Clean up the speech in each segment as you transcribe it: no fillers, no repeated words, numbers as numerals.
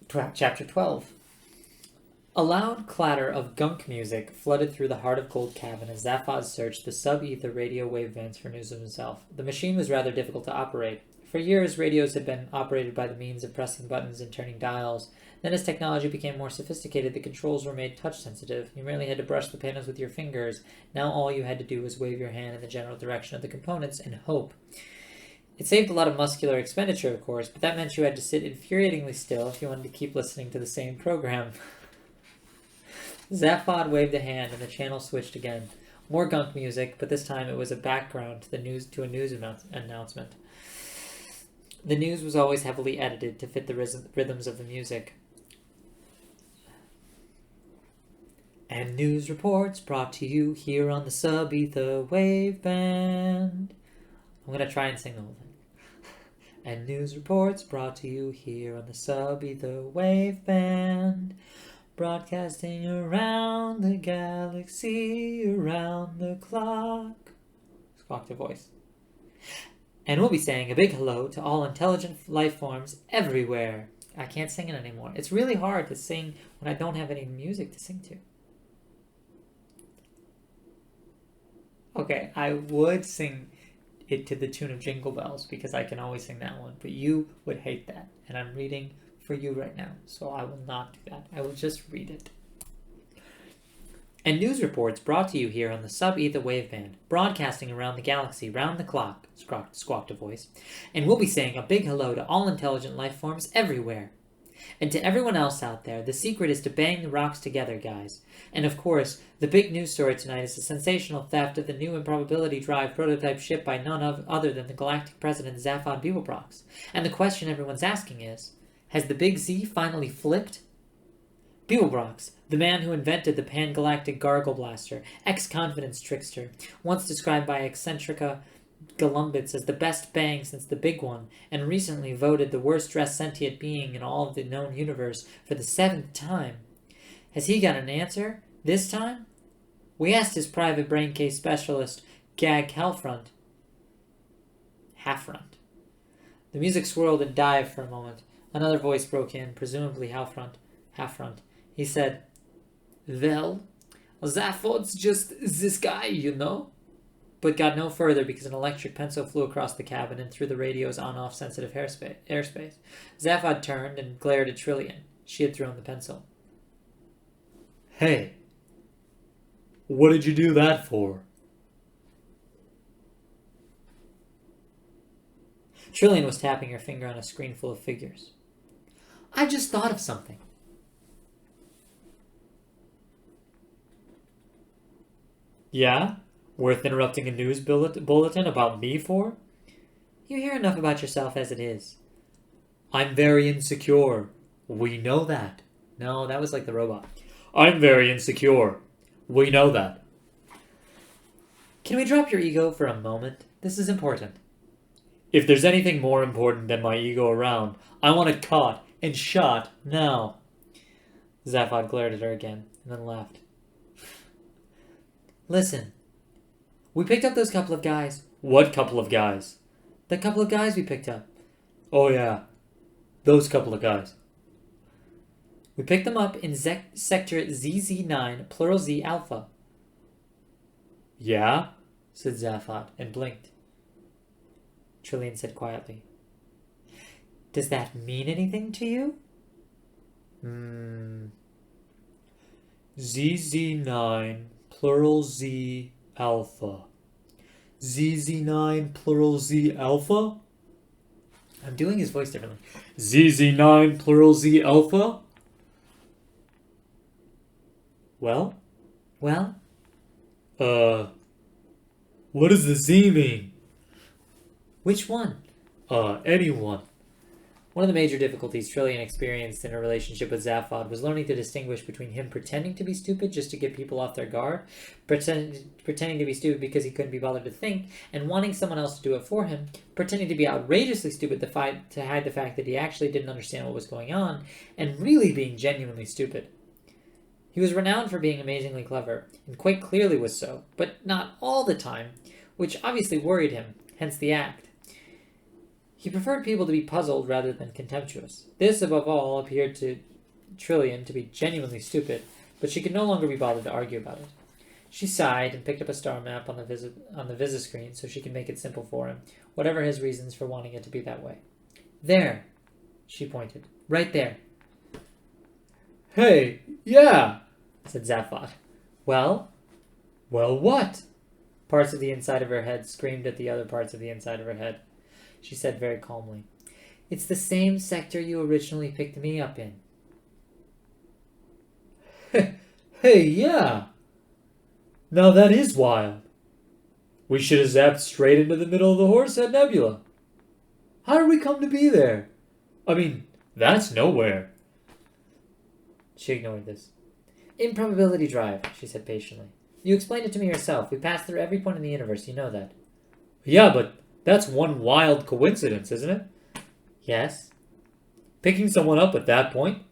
Chapter 12. A loud clatter of gunk music flooded through the heart of Gold Cabin as Zaphod searched the sub-ether radio wave bands for news of himself. The machine was rather difficult to operate. For years, radios had been operated by the means of pressing buttons and turning dials. Then as technology became more sophisticated, the controls were made touch-sensitive. You merely had to brush the panels with your fingers. Now all you had to do was wave your hand in the general direction of the components and hope. It saved a lot of muscular expenditure, of course, but that meant you had to sit infuriatingly still if you wanted to keep listening to the same program. Zaphod waved a hand and the channel switched again. More gunk music, but this time it was a background to a news announcement. The news was always heavily edited to fit the rhythms of the music. And news reports brought to you here on the sub-ether wave band. I'm going to try and sing the whole thing. And news reports brought to you here on the sub-ether wave band. Broadcasting around the galaxy, around the clock. Squawked a voice. And we'll be saying a big hello to all intelligent life forms everywhere. I can't sing it anymore. It's really hard to sing when I don't have any music to sing to. Okay, I would sing it to the tune of Jingle Bells because I can always sing that one, but you would hate that. And I'm reading for you right now, so I will not do that. I will just read it. And news reports brought to you here on the sub-ether waveband, broadcasting around the galaxy, round the clock, squawked a voice. And we'll be saying a big hello to all intelligent life forms everywhere. And to everyone else out there, the secret is to bang the rocks together, guys. And of course, the big news story tonight is the sensational theft of the new Improbability Drive prototype ship by none other than the Galactic President Zaphod Beeblebrox. And the question everyone's asking is, has the Big Z finally flipped? Beeblebrox, the man who invented the pan-galactic gargle blaster, ex-confidence trickster, once described by Eccentrica Galumbits as the best bang since the big one, and recently voted the worst-dressed sentient being in all of the known universe for the 7th time. Has he got an answer? This time? We asked his private brain case specialist, Gag Halfront. The music swirled and dived for a moment. Another voice broke in, presumably Halfront. He said, "Well, Zaphod's just this guy, you know?" But got no further because an electric pencil flew across the cabin and through the radio's on-off sensitive airspace. Zaphod turned and glared at Trillian. She had thrown the pencil. "Hey, what did you do that for?" Trillian was tapping her finger on a screen full of figures. "I just thought of something." "Yeah? Worth interrupting a news bulletin about me for?" "You hear enough about yourself as it is." "I'm very insecure. We know that." No, that was like the robot. "I'm very insecure. We know that." "Can we drop your ego for a moment? This is important." "If there's anything more important than my ego around, I want it caught and shot now." Zaphod glared at her again, and then laughed. "Listen, we picked up those couple of guys." "What couple of guys?" "The couple of guys we picked up." "Oh yeah, those couple of guys." "We picked them up in sector ZZ9, plural Z Alpha." "Yeah?" said Zaphod, and blinked. Trillian said quietly, "Does that mean anything to you?" ZZ9, plural Z Alpha. ZZ9, plural Z Alpha? I'm doing his voice differently. ZZ9, plural Z Alpha? Well? Well? What does the Z mean? Which one? Anyone. One of the major difficulties Trillian experienced in her relationship with Zaphod was learning to distinguish between him pretending to be stupid just to get people off their guard, pretending to be stupid because he couldn't be bothered to think, and wanting someone else to do it for him, pretending to be outrageously stupid to hide the fact that he actually didn't understand what was going on, and really being genuinely stupid. He was renowned for being amazingly clever, and quite clearly was so, but not all the time, which obviously worried him, hence the act. He preferred people to be puzzled rather than contemptuous. This, above all, appeared to Trillian to be genuinely stupid, but she could no longer be bothered to argue about it. She sighed and picked up a star map on the visit screen so she could make it simple for him, whatever his reasons for wanting it to be that way. There, she pointed. Right there. Hey, yeah, said Zaphod. Well? Well, what? Parts of the inside of her head screamed at the other parts of the inside of her head. She said very calmly, It's the same sector you originally picked me up in. Hey, yeah. Now that is wild. We should have zapped straight into the middle of the Horsehead Nebula. How did we come to be there? I mean, that's nowhere. She ignored this. Improbability drive, she said patiently. You explained it to me yourself. We passed through every point in the universe. You know that. Yeah, but that's one wild coincidence, isn't it? Yes. Picking someone up at that point?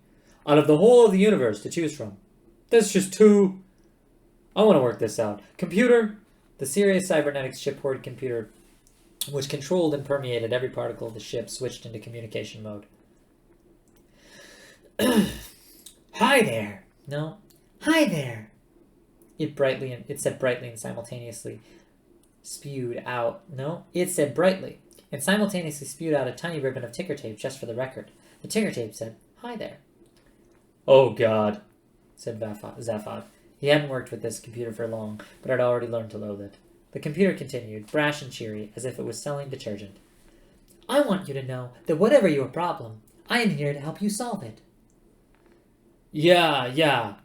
Out of the whole of the universe to choose from. That's just too... I want to work this out. Computer? The Sirius Cybernetics shipboard computer, which controlled and permeated every particle of the ship, switched into communication mode. Hi there. No. Hi there. It said brightly and simultaneously spewed out. No, it said brightly and simultaneously spewed out a tiny ribbon of ticker tape just for the record. The ticker tape said, Hi there. Oh, God, said Zaphod. He hadn't worked with this computer for long, but had already learned to loathe it. The computer continued, brash and cheery, as if it was selling detergent. I want you to know that whatever your problem, I am here to help you solve it. Yeah.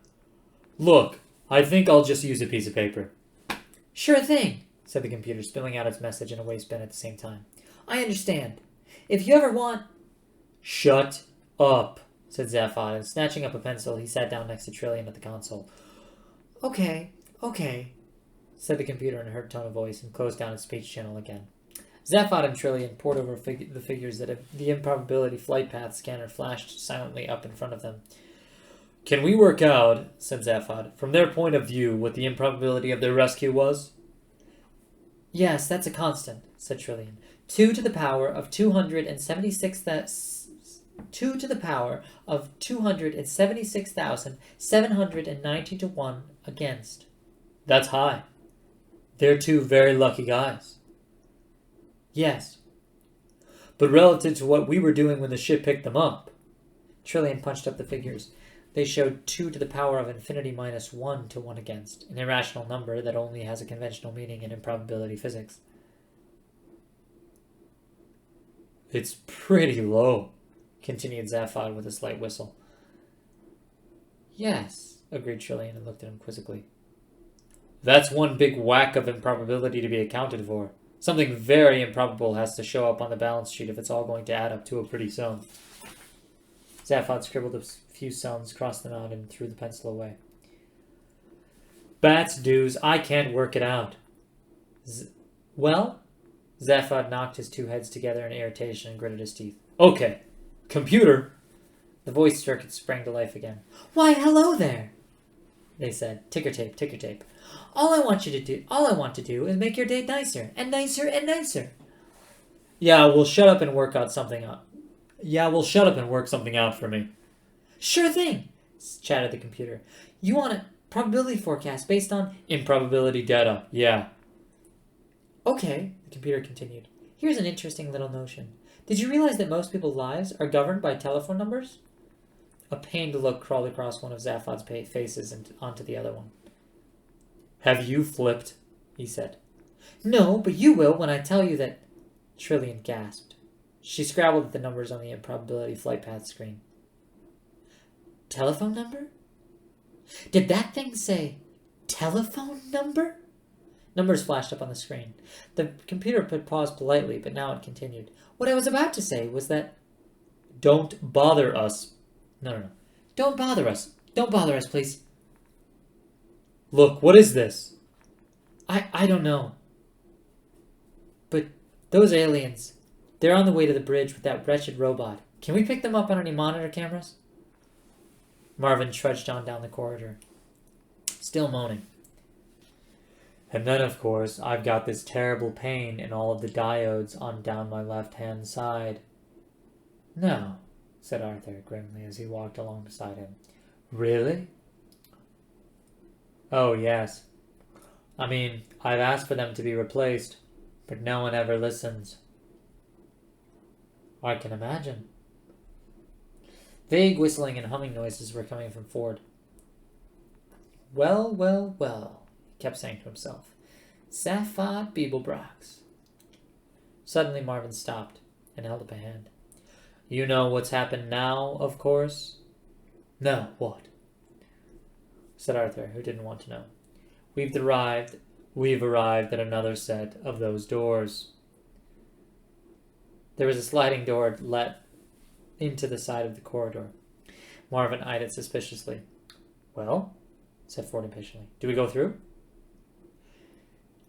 Look, I think I'll just use a piece of paper. Sure thing, said the computer, spilling out its message in a waste bin at the same time. I understand. If you ever want... Shut up, said Zaphod, and snatching up a pencil, he sat down next to Trillian at the console. Okay, said the computer in a hurt tone of voice and closed down its speech channel again. Zaphod and Trillian pored over the figures that the improbability flight path scanner flashed silently up in front of them. Can we work out, said Zaphod, from their point of view what the improbability of their rescue was? Yes, that's a constant, said Trillian. 2 to the power of 276,790 to 1 against. That's high. They're two very lucky guys. Yes. But relative to what we were doing when the ship picked them up. Trillian punched up the figures. They showed 2 to the power of infinity minus 1 to 1 against, an irrational number that only has a conventional meaning in improbability physics. It's pretty low, continued Zaphod with a slight whistle. Yes, agreed Trillian and looked at him quizzically. That's one big whack of improbability to be accounted for. Something very improbable has to show up on the balance sheet if it's all going to add up to a pretty sum. Zaphod scribbled a few sums, crossed them out, and threw the pencil away. Bats dues, I can't work it out. Well? Zaphod knocked his two heads together in irritation and gritted his teeth. Okay. Computer. The voice circuit sprang to life again. Why, hello there, they said. Ticker tape, ticker tape. All I want to do is make your day nicer, and nicer, and nicer. Yeah, we'll shut up and work something out for me. Sure thing, chatted the computer. You want a probability forecast based on... Improbability data, yeah. Okay, the computer continued. Here's an interesting little notion. Did you realize that most people's lives are governed by telephone numbers? A pained look crawled across one of Zaphod's faces and onto the other one. Have you flipped? He said. No, but you will when I tell you that... Trillian gasped. She scrabbled at the numbers on the improbability flight path screen. Telephone number? Did that thing say telephone number? Numbers flashed up on the screen. The computer paused politely, but now it continued. What I was about to say was that... Don't bother us. No. Don't bother us. Don't bother us, please. Look, what is this? I don't know. But those aliens, they're on the way to the bridge with that wretched robot. Can we pick them up on any monitor cameras? Marvin trudged on down the corridor, still moaning. And then, of course, I've got this terrible pain in all of the diodes on down my left-hand side. No, said Arthur grimly as he walked along beside him. Really? Oh, yes. I mean, I've asked for them to be replaced, but no one ever listens. I can imagine. Vague whistling and humming noises were coming from Ford. Well, well, well, he kept saying to himself. Zaphod Beeblebrox. Suddenly Marvin stopped and held up a hand. You know what's happened now, of course? No, what? Said Arthur, who didn't want to know. We've arrived at another set of those doors. There was a sliding door let into the side of the corridor. Marvin eyed it suspiciously. Well, said Ford impatiently. Do we go through?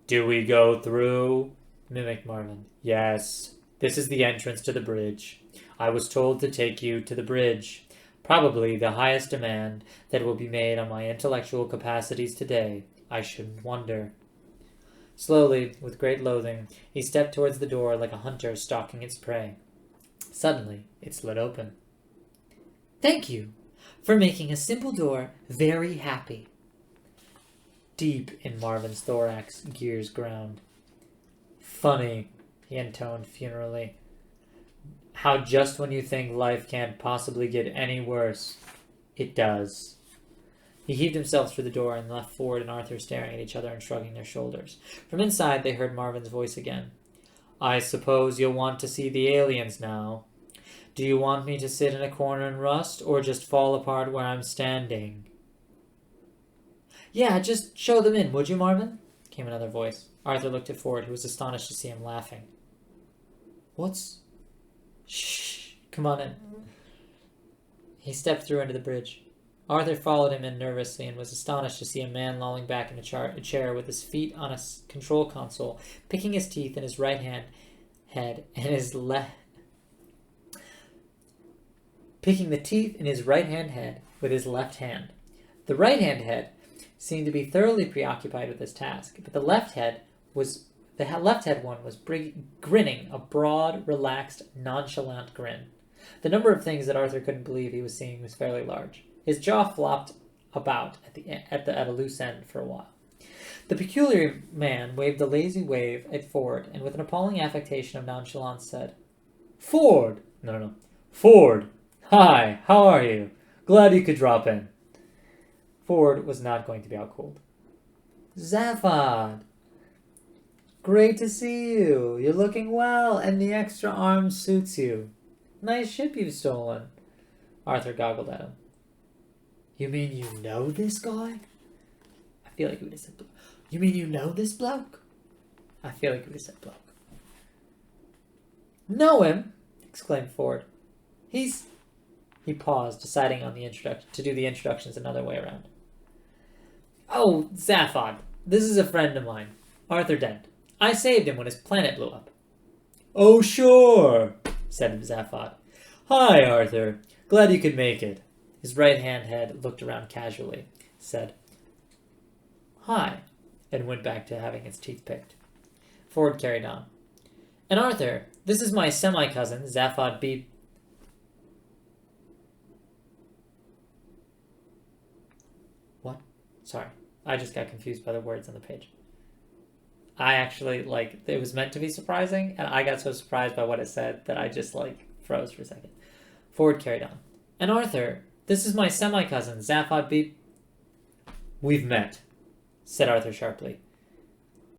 Do we go through? Mimicked Marvin. Yes. This is the entrance to the bridge. I was told to take you to the bridge. Probably the highest demand that will be made on my intellectual capacities today. I shouldn't wonder. Slowly, with great loathing, he stepped towards the door like a hunter stalking its prey. Suddenly, it slid open. Thank you for making a simple door very happy. Deep in Marvin's thorax, gears ground. Funny, he intoned funerally. How just when you think life can't possibly get any worse, it does. He heaved himself through the door and left Ford and Arthur staring at each other and shrugging their shoulders. From inside, they heard Marvin's voice again. I suppose you'll want to see the aliens now. Do you want me to sit in a corner and rust, or just fall apart where I'm standing? Yeah, just show them in, would you, Marvin? Came another voice. Arthur looked at Ford, who was astonished to see him laughing. What's... Shh, come on in. He stepped through into the bridge. Arthur followed him in nervously and was astonished to see a man lolling back in a chair with his feet on a control console, picking his teeth in his right hand head and his picking the teeth in his right hand head with his left hand. The right hand head seemed to be thoroughly preoccupied with his task, but the left head was grinning a broad, relaxed, nonchalant grin. The number of things that Arthur couldn't believe he was seeing was fairly large. His jaw flopped about at a loose end for a while. The peculiar man waved a lazy wave at Ford, and with an appalling affectation of nonchalance said, Ford! No. Ford! Hi, how are you? Glad you could drop in. Ford was not going to be outcooled. Zaphod! Great to see you. You're looking well, and the extra arm suits you. Nice ship you've stolen. Arthur goggled at him. You mean you know this guy? I feel like he would have said bloke. You mean you know this bloke? I feel like he would have said bloke. Know him? Exclaimed Ford. He paused, deciding on to do the introductions another way around. Oh, Zaphod. This is a friend of mine, Arthur Dent. I saved him when his planet blew up. Oh, sure, said Zaphod. Hi, Arthur. Glad you could make it. His right-hand head looked around casually, said, Hi, and went back to having his teeth picked. Ford carried on. And Arthur, this is my semi-cousin, Zaphod B. What? Sorry, I just got confused by the words on the page. I actually, it was meant to be surprising, and I got so surprised by what it said that I just, froze for a second. Ford carried on. And Arthur, this is my semi-cousin, Zaphod B. We've met, said Arthur sharply.